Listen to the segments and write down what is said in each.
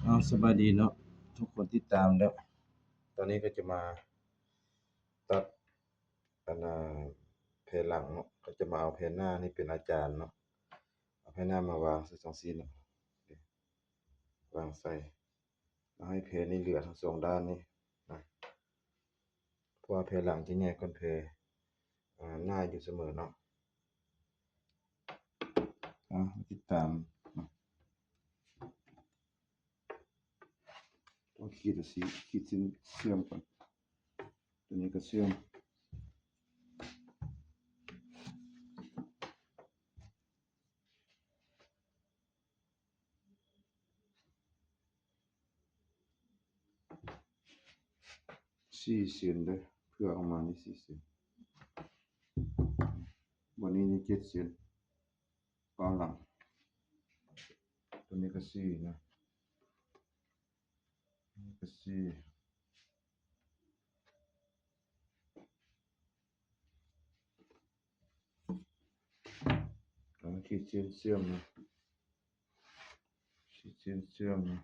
สบายดีเนาะทุกคนที่ตามแล้วตอนนี้ก็จะมาตัดอันแผ่นหลังเนาะก็จะมาเอาแผ่นหน้านี่เป็นอาจารย์เนาะเอาแผ่นหน้ามาวางใส่จังซี่เนาะวางใส่แล้วให้แผ่นนี่เหลือทั้งสองด้านนี่นะเพราะว่าแผ่นหลังจะใหญ่กว่าแผ่หน้าอยู่เสมอเนาะติดตามเนาะต้องขีดสีขีดเส้นเชื่อมก่อนตัวนี้ก็เชื่อมสี่เส้นเด้อเพื่อออกมานี่สี่เส้นวันนี้นี่7 เส้นเป้าหลังตัวนี้ก็สี่นะนี่ก็สี่แล้วขีดเส้นเชื่อมนะขีดเส้นเชื่อมนะ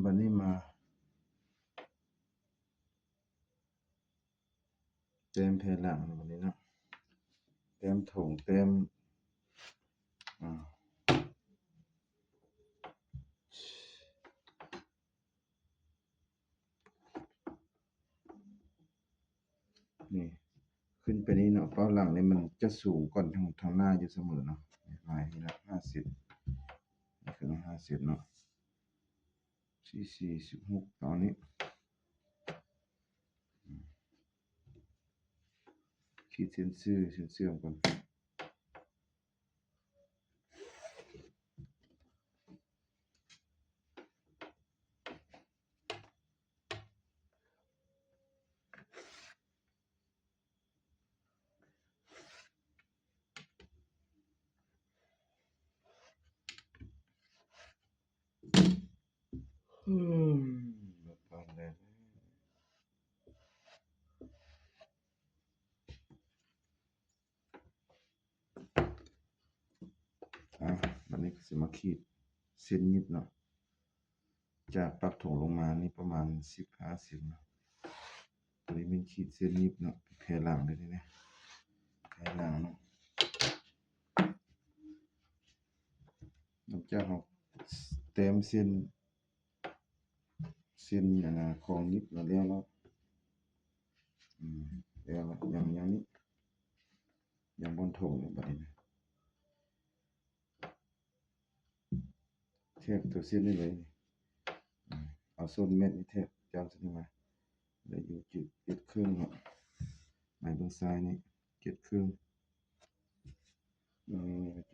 วันนี้มาเต็มแผ่นหลังวันนี้เนาะเต็มถุงเต็มนี่ขึ้นไปนี้เนาะเป้าหลังนี่มันจะสูงก่อนทางหน้าอยู่เสมอเนาะลายนี่ละ50นี่คือ50เนาะ16ตอนนี้ขีดเส้นซื่อเส้นเชื่อมก่อนปานใดวันนี้ก็สิมาขีดเส้นยิบเนาะจากปากถุงลงมานี่ประมาณ15 เซนเนาะตัวนี้เป็นขีดเส้นยิบเนาะแผ่นหลังเลยนี่นะแผ่นหลังเนาะหลังจากเราเต็มเส้นของยิบแล้วเนาะแล้วอย่างนี้อย่างบนถุงเนี่ยบัดนี้นะเทปตัวเส้นนี่เลยเอาส้นเม็ดนี่เทปจำเส้นนี้มาแล้วอยู่จุด7 ครึ่งเนาะไหนตรงซ้ายนี่7 ครึ่ง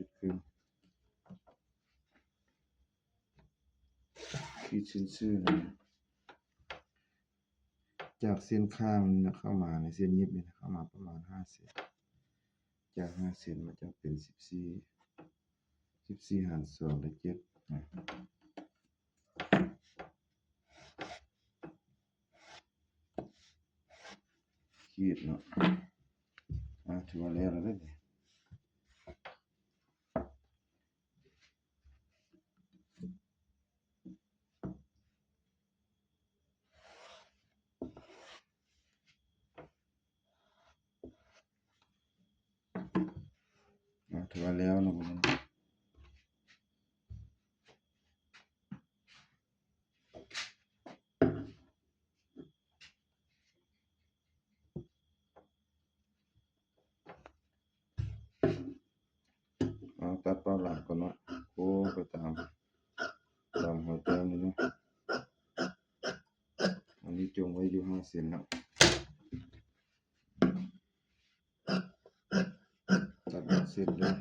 7 ครึ่งขีดเส้นซื่อนะจากเส้นข้างนะเข้ามาในเส้นยิบนี่นะเข้ามาประมาณ5 เซนจาก5 เซนมันจะเป็น14หาร2ได้7นะขีดเนาะถือว่าแล้วเด้อถือว่าแล้วเนาะมันตัดเป้าหลังก่อนเนาะโค้งไปตามหัวแต้มนี่เนาะอันนี้จงไว้อยู่5 เซนเนาะตัดเสร็จเลย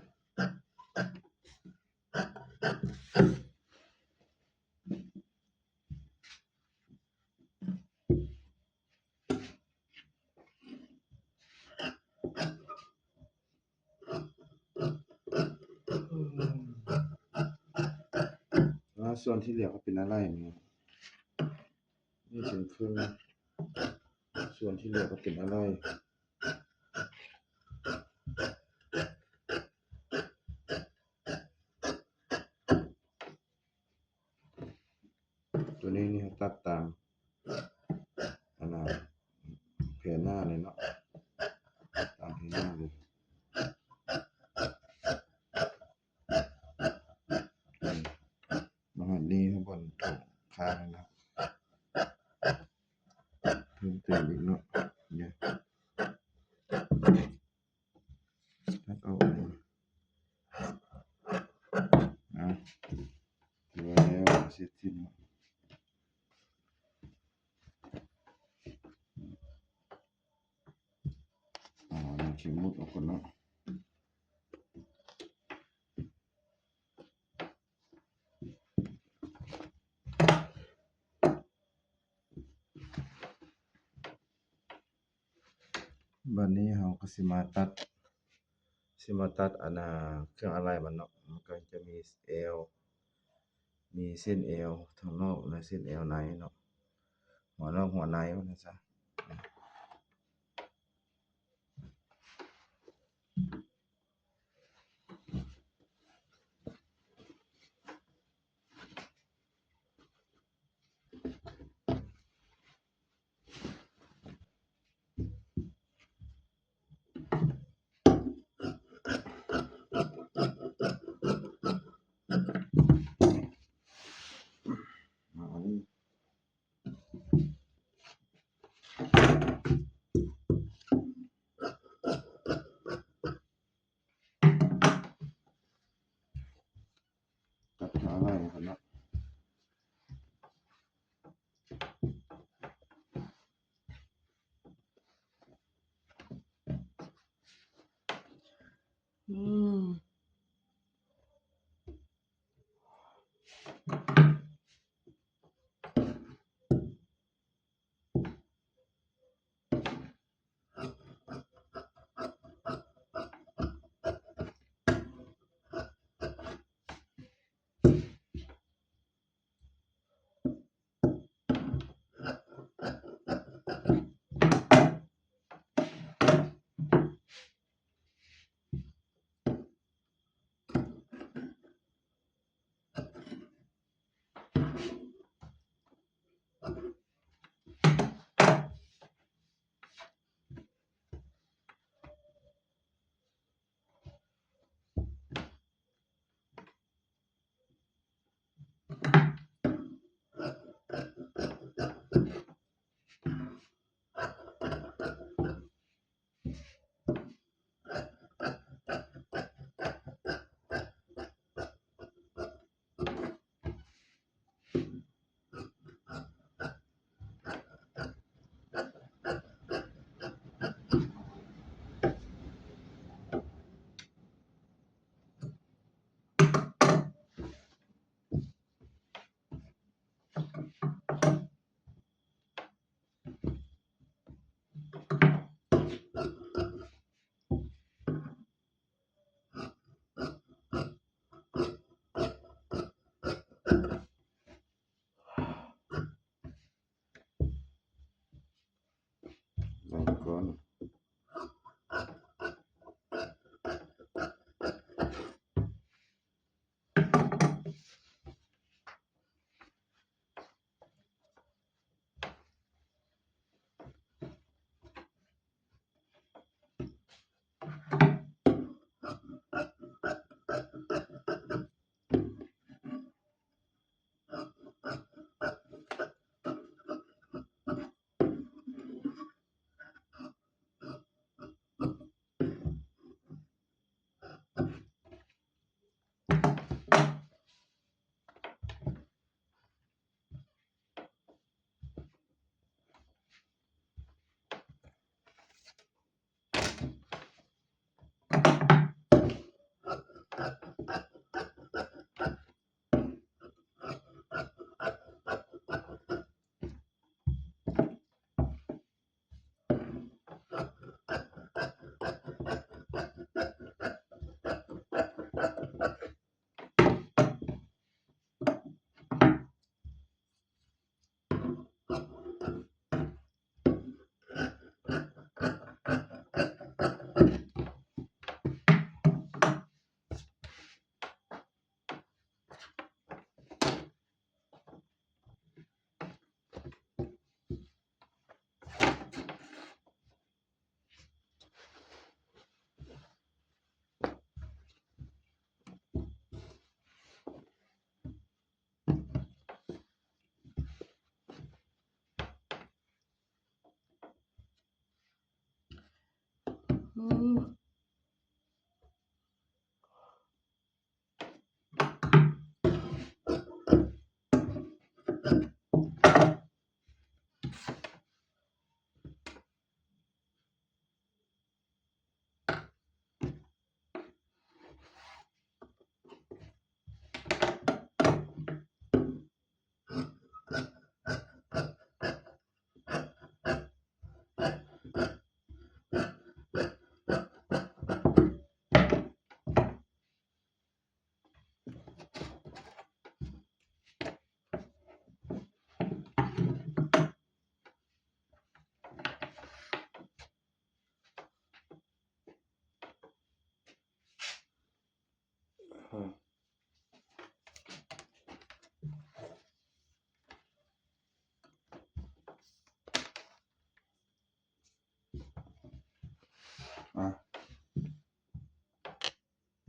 ส่วนที่เหลือก็เป็นอะไรนี่นี่เส้นครึ่งส่วนที่เหลือก็เป็นอะไรตัวนี้นี่ตัดตามแผ่นหน้าเลยเนาะตามแผ่นหน้าเลยมาหันนี้ข้างบนตรงข้างนะเพิ่มเติมอีกเนาะเนี่ยตัดออกถือว่าแล้วเสร็จสิ้นเข็มมุดออกก่อนเนาะบัดนี้เราก็สิมาตัดเครื่องอะไรมันเนาะมันก็จะมีเอวมีเส้นเอวทางนอกและเส้นเอวในเนาะหัวนอกหัวในว่าซั่นซะตัดขาไหล่ก่อนเนาะ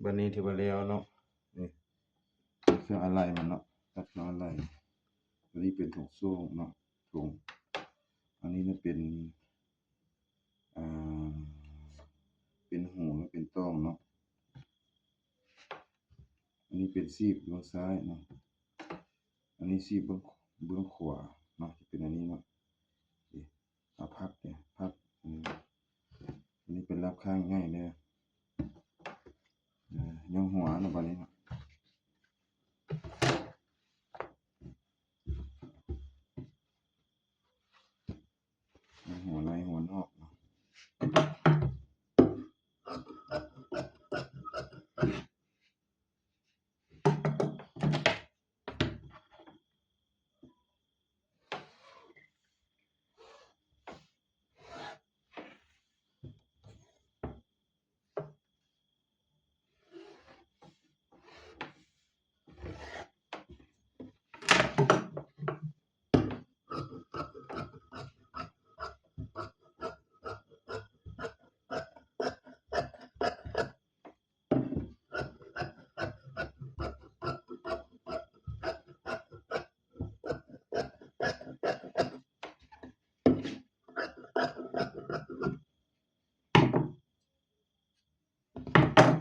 บัดนี้ถือว่าแล้วเนาะนี่เครื่องอะไหล่มันเนาะตัดเครื่องอะไหล่อันนี้เป็นถุงโซ่เนาะถุงอันนี้มันเป็นเป็นหูและเป็นต้องเนาะอันนี้เป็นซีบเบื้องซ้ายเนาะอันนี้ซีบเบื้องขวาเนาะจะเป็นอันนี้เนาะเอาพับเนี่ยพับอันนี้เป็นรับข้างง่ายเด้ยังหัวเนาะบัดนี้เนาะหัวในหัวนอกเนาะ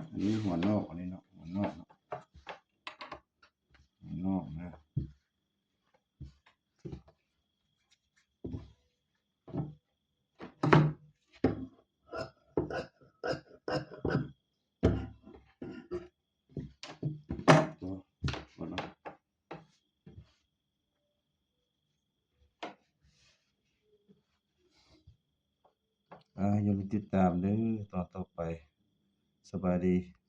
อันนี้หัวนอกอันนี้เนาะหัวนอกเนาะหัวนอกนะอย่าลืมติดตามเด้อตอนต่อไปสบายดี